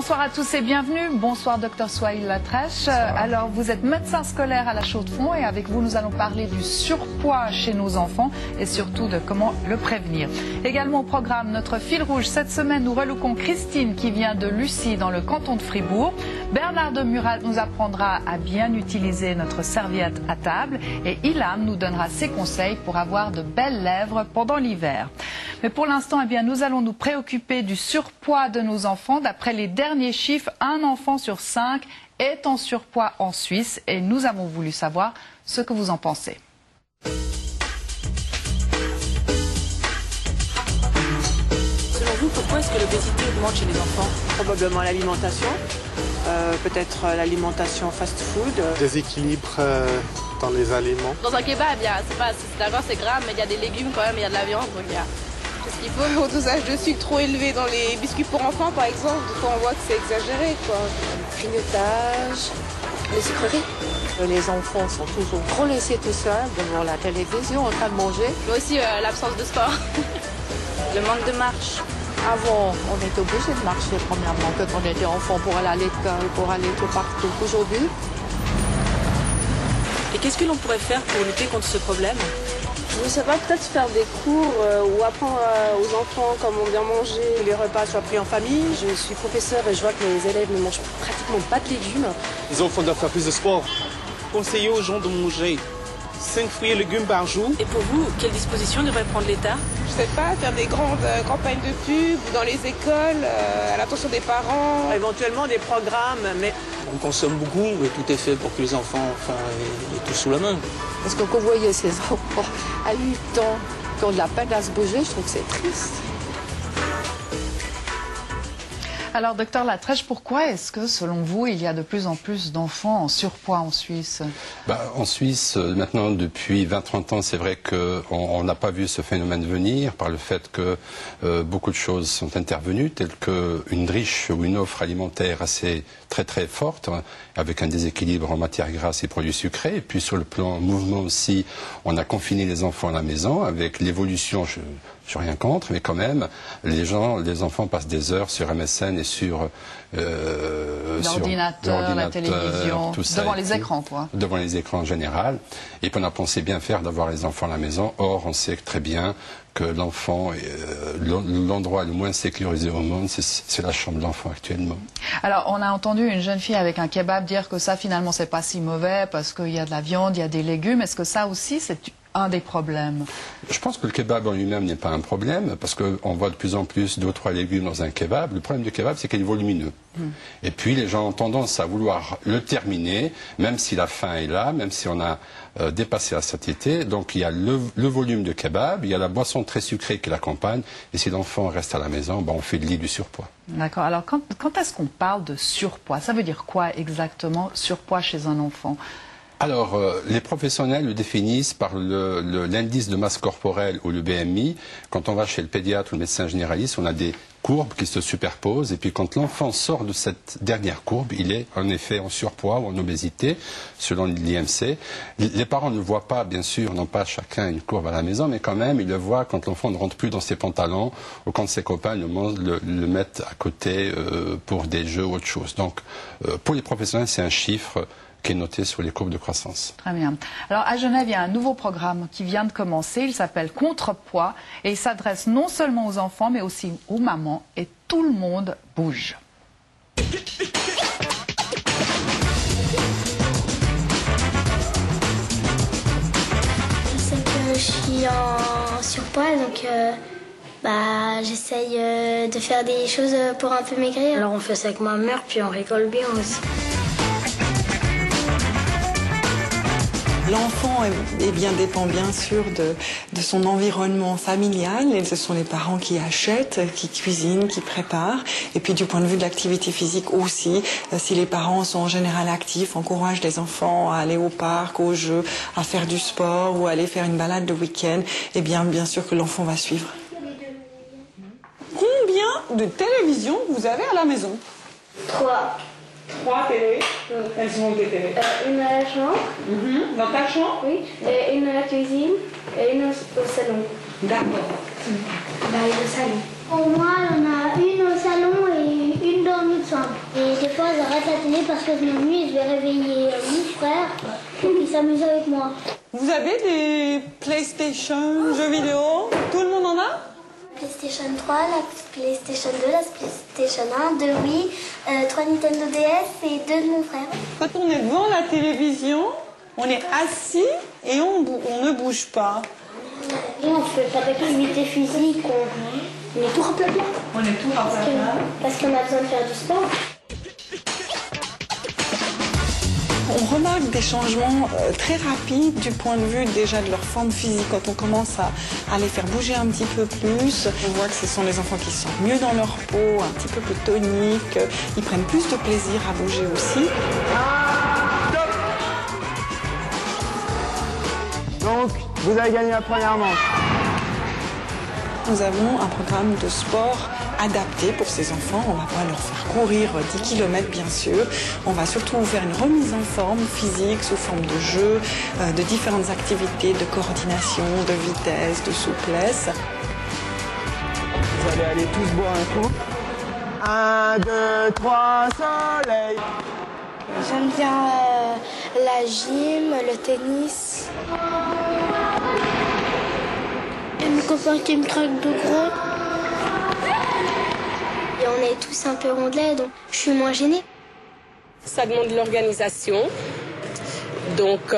Bonsoir à tous et bienvenue. Bonsoir Dr Souhail Latrèche. Alors vous êtes médecin scolaire à la Chaux-de-Fonds et avec vous nous allons parler du surpoids chez nos enfants et surtout de comment le prévenir. Également au programme notre fil rouge. Cette semaine nous relookons Christine qui vient de Lucie dans le canton de Fribourg. Bernard de Murat nous apprendra à bien utiliser notre serviette à table et Ilham nous donnera ses conseils pour avoir de belles lèvres pendant l'hiver. Mais pour l'instant, eh bien, nous allons nous préoccuper du surpoids de nos enfants. D'après les derniers chiffres, un enfant sur 5 est en surpoids en Suisse et nous avons voulu savoir ce que vous en pensez. Selon vous, pourquoi est-ce que l'obésité augmente chez les enfants? Probablement l'alimentation, peut-être l'alimentation fast-food. Déséquilibre dans les aliments. Dans un kebab, d'accord, c'est gras, mais il y a des légumes quand même, il y a de la viande, donc il y a tout ce qu'il faut. Au dosage de sucre trop élevé dans les biscuits pour enfants, par exemple, on voit que c'est exagéré, quoi. Grignotage, les sucreries. Les enfants sont toujours trop laissés tout seuls devant la télévision en train de manger. Mais aussi l'absence de sport. Le manque de marche. Avant, on était obligé de marcher premièrement quand on était enfant pour aller à l'école, pour aller tout partout. Aujourd'hui. Et qu'est-ce que l'on pourrait faire pour lutter contre ce problème? Je ne sais pas, peut-être faire des cours ou apprendre aux enfants comment bien manger. Que les repas soient pris en famille. Je suis professeure et je vois que les élèves ne mangent pratiquement pas de légumes. Les enfants doivent faire plus de sport. Conseiller aux gens de manger 5 fruits et légumes par jour. Et pour vous, quelles dispositions devrait prendre l'État? Je sais pas, faire des grandes campagnes de pub dans les écoles, à l'attention des parents. Éventuellement des programmes, mais... On consomme beaucoup et tout est fait pour que les enfants aient tout sous la main. Parce que quand vous voyez ces enfants à 8 ans qui ont de la peine à se bouger, je trouve que c'est triste. Alors docteur Latrèche, pourquoi est-ce que selon vous il y a de plus en plus d'enfants en surpoids en Suisse? En Suisse, maintenant depuis 20-30 ans, c'est vrai qu'on n'a pas vu ce phénomène venir par le fait que beaucoup de choses sont intervenues, telles qu'une riche ou une offre alimentaire assez très forte, avec un déséquilibre en matière grasse et produits sucrés. Et puis sur le plan mouvement aussi, on a confiné les enfants à la maison avec l'évolution. Je suis rien contre, mais quand même, les enfants passent des heures sur MSN et sur l'ordinateur, la télévision, devant les écrans, quoi. Devant les écrans en général. Et puis on a pensé bien faire d'avoir les enfants à la maison. Or, on sait très bien que l'enfant, l'endroit le moins sécurisé au monde, c'est la chambre de l'enfant actuellement. Alors, on a entendu une jeune fille avec un kebab dire que ça, finalement, c'est pas si mauvais parce qu'il y a de la viande, il y a des légumes. Est-ce que ça aussi, c'est un des problèmes? Je pense que le kebab en lui-même n'est pas un problème, parce qu'on voit de plus en plus 2 ou 3 légumes dans un kebab. Le problème du kebab, c'est qu'il est volumineux. Et puis les gens ont tendance à vouloir le terminer, même si la faim est là, même si on a dépassé la satiété. Donc il y a le volume de kebab, il y a la boisson très sucrée qui l'accompagne, et si l'enfant reste à la maison, on fait de lit du surpoids. D'accord. Alors quand est-ce qu'on parle de surpoids? Ça veut dire quoi exactement, surpoids chez un enfant? Alors, les professionnels le définissent par l'indice de masse corporelle ou le BMI. Quand on va chez le pédiatre ou le médecin généraliste, on a des courbes qui se superposent. Et puis quand l'enfant sort de cette dernière courbe, il est en effet en surpoids ou en obésité, selon l'IMC. Les parents ne le voient pas, bien sûr, n'ont pas chacun une courbe à la maison, mais quand même, ils le voient quand l'enfant ne rentre plus dans ses pantalons ou quand ses copains le mettent à côté pour des jeux ou autre chose. Donc, pour les professionnels, c'est un chiffre qui est noté sur les courbes de croissance. Très bien. Alors à Genève, il y a un nouveau programme qui vient de commencer. Il s'appelle Contrepoids et il s'adresse non seulement aux enfants, mais aussi aux mamans. Et tout le monde bouge. Je sais que je suis en surpoids, donc j'essaye de faire des choses pour un peu maigrir. Alors on fait ça avec ma mère, puis on rigole bien aussi. L'enfant dépend bien sûr de son environnement familial, et ce sont les parents qui achètent, qui cuisinent, qui préparent. Et puis du point de vue de l'activité physique aussi, si les parents sont en général actifs, encouragent les enfants à aller au parc, aux jeux, à faire du sport ou à aller faire une balade de week-end, eh bien sûr que l'enfant va suivre. Combien de télévisions vous avez à la maison? 3. 3 télés. Elles sont où tes télés? Une à la chambre. Dans ta chambre? Oui. Et une à la cuisine et une au salon. D'accord. Dans le salon. Pour moi, on a une au salon et une dans notre ensemble. Et des fois, elles arrêtent la télé parce que je m'ennuie et je vais réveiller mon frère pour qu'il s'amuse avec moi. Vous avez des PlayStation, jeux vidéo? Tout le monde en a? PlayStation 3, la PlayStation 2, la PlayStation 1, 2 Wii, 3 Nintendo DS et 2 de mon frère. Quand on est devant la télévision, on est assis et on ne bouge pas. Et on fait pas d'activité physique, on est tout raplapla. On est tout raplapla. Parce qu'on a besoin de faire du sport. On remarque des changements très rapides du point de vue déjà de leur forme physique. Quand on commence à les faire bouger un petit peu plus, on voit que ce sont les enfants qui se sentent mieux dans leur peau, un petit peu plus toniques, ils prennent plus de plaisir à bouger aussi. Donc, vous avez gagné la première manche. Nous avons un programme de sport adapté pour ces enfants. On va pas leur faire courir 10 km bien sûr. On va surtout faire une remise en forme physique sous forme de jeu, de différentes activités de coordination, de vitesse, de souplesse. Vous allez aller tous boire un coup. 1, 2, 3, soleil. J'aime bien la gym, le tennis. Et mes copains qui me traquent de gros. Et on est tous un peu rondelets, donc je suis moins gênée. Ça demande de l'organisation. Donc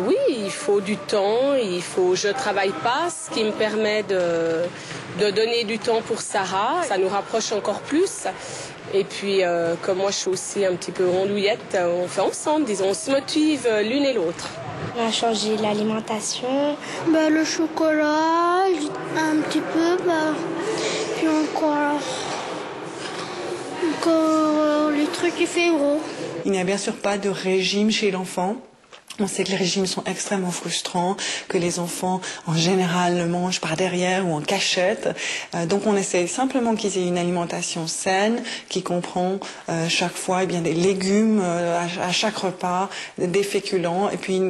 oui, il faut du temps, je travaille pas, ce qui me permet de donner du temps pour Sarah. Ça nous rapproche encore plus. Et puis, comme moi je suis aussi un petit peu rondouillette, on fait ensemble, disons, on se motive l'une et l'autre. On a changé l'alimentation. Le chocolat, un petit peu, puis encore les trucs qui font gros. Il n'y a bien sûr pas de régime chez l'enfant. On sait que les régimes sont extrêmement frustrants, que les enfants, en général, le mangent par derrière ou en cachette. Donc on essaie simplement qu'ils aient une alimentation saine, qui comprend chaque fois des légumes à chaque repas, des féculents, et puis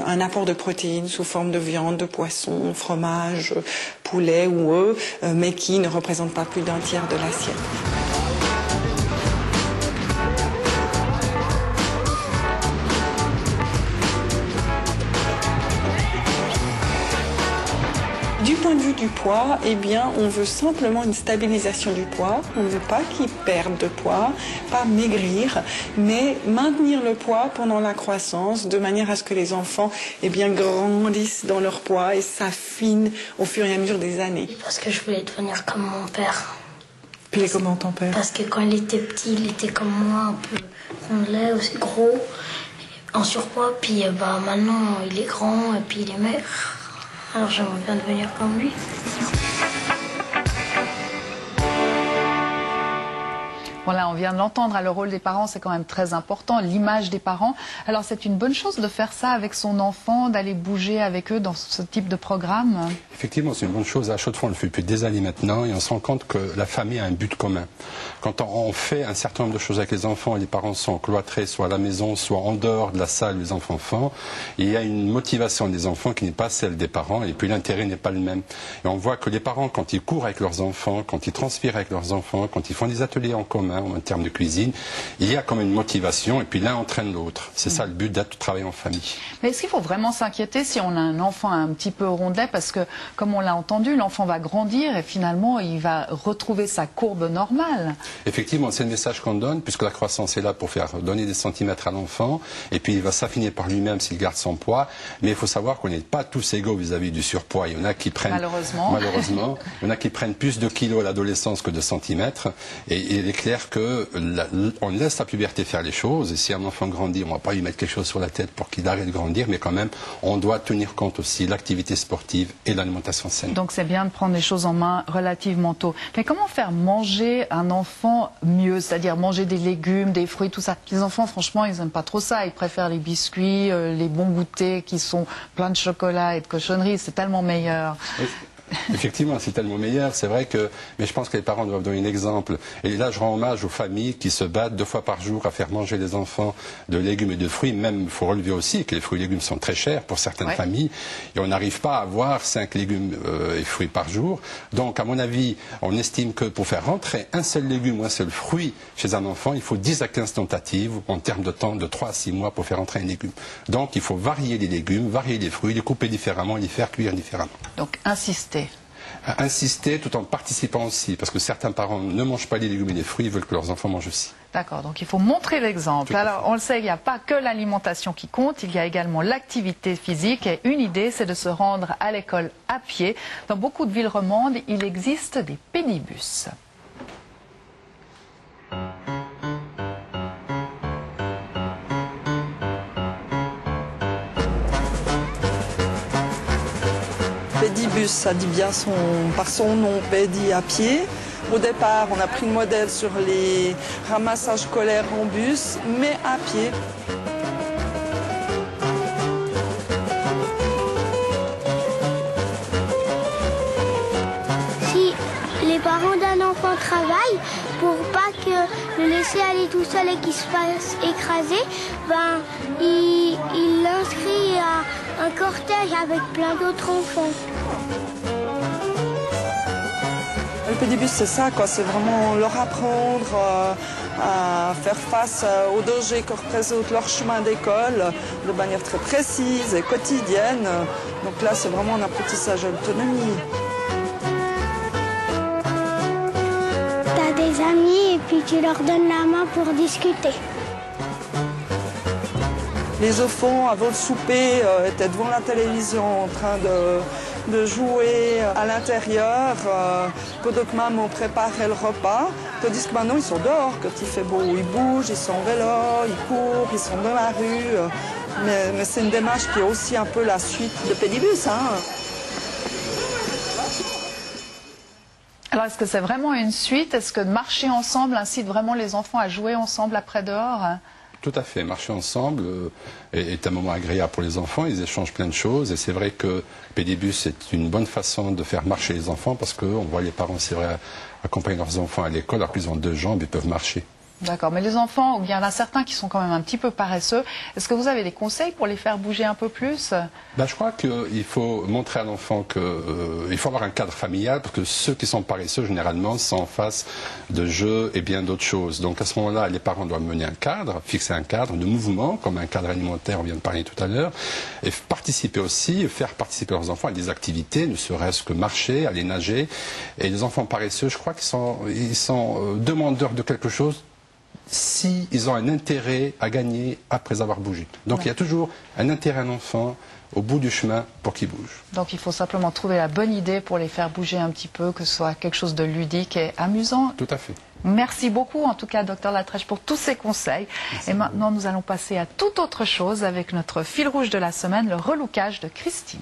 un apport de protéines sous forme de viande, de poisson, fromage, poulet ou œufs, mais qui ne représente pas plus d'un tiers de l'assiette. Du point de vue du poids, on veut simplement une stabilisation du poids. On ne veut pas qu'ils perdent de poids, pas maigrir, mais maintenir le poids pendant la croissance, de manière à ce que les enfants grandissent dans leur poids et s'affinent au fur et à mesure des années. Parce que je voulais devenir comme mon père. Puis comment ton père? Parce que quand il était petit, il était comme moi, un peu rondelet, aussi gros, en surpoids. Puis maintenant, il est grand et puis il est maigre. Alors j'aimerais bien devenir comme lui. Voilà, on vient de l'entendre, le rôle des parents, c'est quand même très important, l'image des parents. Alors c'est une bonne chose de faire ça avec son enfant, d'aller bouger avec eux dans ce type de programme? Effectivement, c'est une bonne chose. À Chaux-de-Fonds, on le fait depuis des années maintenant et on se rend compte que la famille a un but commun. Quand on fait un certain nombre de choses avec les enfants, les parents sont cloîtrés, soit à la maison, soit en dehors de la salle où les enfants font, il y a une motivation des enfants qui n'est pas celle des parents et puis l'intérêt n'est pas le même. Et on voit que les parents, quand ils courent avec leurs enfants, quand ils transpirent avec leurs enfants, quand ils font des ateliers en commun, en termes de cuisine, il y a comme une motivation et puis l'un entraîne l'autre. C'est ça le but d'être travailler en famille. Mais est-ce qu'il faut vraiment s'inquiéter si on a un enfant un petit peu rondelet? Parce que, comme on l'a entendu, l'enfant va grandir et finalement il va retrouver sa courbe normale. Effectivement, c'est le message qu'on donne, puisque la croissance est là pour faire donner des centimètres à l'enfant et puis il va s'affiner par lui-même s'il garde son poids. Mais il faut savoir qu'on n'est pas tous égaux vis-à-vis du surpoids. Il y en a qui prennent, malheureusement, il y en a qui prennent plus de kilos à l'adolescence que de centimètres. Et il est clair on laisse la puberté faire les choses, et si un enfant grandit, on ne va pas lui mettre quelque chose sur la tête pour qu'il arrête de grandir, mais quand même, on doit tenir compte aussi de l'activité sportive et de l'alimentation saine. Donc c'est bien de prendre les choses en main relativement tôt. Mais comment faire manger un enfant mieux, c'est-à-dire manger des légumes, des fruits, tout ça? Les enfants, franchement, ils n'aiment pas trop ça, ils préfèrent les biscuits, les bons goûters qui sont pleins de chocolat et de cochonneries, c'est tellement meilleur. Effectivement, c'est tellement meilleur. C'est vrai que, mais je pense que les parents doivent donner un exemple. Et là, je rends hommage aux familles qui se battent 2 fois par jour à faire manger les enfants de légumes et de fruits. Même, il faut relever aussi que les fruits et légumes sont très chers pour certaines familles. Et on n'arrive pas à avoir 5 légumes et fruits par jour. Donc, à mon avis, on estime que pour faire rentrer un seul légume ou un seul fruit chez un enfant, il faut 10 à 15 tentatives en termes de temps de 3 à 6 mois pour faire rentrer un légume. Donc, il faut varier les légumes, varier les fruits, les couper différemment et les faire cuire différemment. Donc, insister. Insister tout en participant aussi, parce que certains parents ne mangent pas les légumes et les fruits, ils veulent que leurs enfants mangent aussi. D'accord, donc il faut montrer l'exemple. Alors, on le sait, il n'y a pas que l'alimentation qui compte, il y a également l'activité physique. Et une idée, c'est de se rendre à l'école à pied. Dans beaucoup de villes romandes, il existe des pédibus. Pédibus, ça dit bien par son nom, pédi à pied. Au départ, on a pris le modèle sur les ramassages scolaires en bus, mais à pied. Si les parents d'un enfant travaillent, pour pas que le laisser aller tout seul et qu'il se fasse écraser, ben, il l'inscrit à un cortège avec plein d'autres enfants. Le pédibus, c'est ça, quoi. C'est vraiment leur apprendre à faire face aux dangers que représente leur chemin d'école de manière très précise et quotidienne. Donc là, c'est vraiment un apprentissage à l'autonomie. T'as des amis et puis tu leur donnes la main pour discuter. Les enfants, avant le souper, étaient devant la télévision en train de jouer à l'intérieur, pendant que maman préparait le repas. Tandis que maintenant, ils sont dehors. Quand il fait beau, ils bougent, ils sont en vélo, ils courent, ils sont dans la rue. Mais c'est une démarche qui est aussi un peu la suite de Pédibus. Alors, est-ce que c'est vraiment une suite? Est-ce que marcher ensemble incite vraiment les enfants à jouer ensemble après dehors? Tout à fait. Marcher ensemble est un moment agréable pour les enfants. Ils échangent plein de choses. Et c'est vrai que Pédibus est une bonne façon de faire marcher les enfants parce qu'on voit les parents, c'est vrai, accompagner leurs enfants à l'école alors qu'ils ont 2 jambes et peuvent marcher. D'accord, mais les enfants, il y en a certains qui sont quand même un petit peu paresseux. Est-ce que vous avez des conseils pour les faire bouger un peu plus? Je crois qu'il faut montrer à l'enfant qu'il faut avoir un cadre familial, parce que ceux qui sont paresseux, généralement, sont en face de jeux et bien d'autres choses. Donc à ce moment-là, les parents doivent mener un cadre, fixer un cadre de mouvement, comme un cadre alimentaire, on vient de parler tout à l'heure, et participer aussi, faire participer leurs enfants à des activités, ne serait-ce que marcher, aller nager. Et les enfants paresseux, je crois qu'ils sont demandeurs de quelque chose, s'ils ont un intérêt à gagner après avoir bougé. Donc il y a toujours un intérêt à un enfant au bout du chemin pour qu'il bouge. Donc il faut simplement trouver la bonne idée pour les faire bouger un petit peu, que ce soit quelque chose de ludique et amusant. Tout à fait. Merci beaucoup en tout cas, Dr Latrèche, pour tous ces conseils. Et maintenant nous allons passer à toute autre chose avec notre fil rouge de la semaine, le relookage de Christine.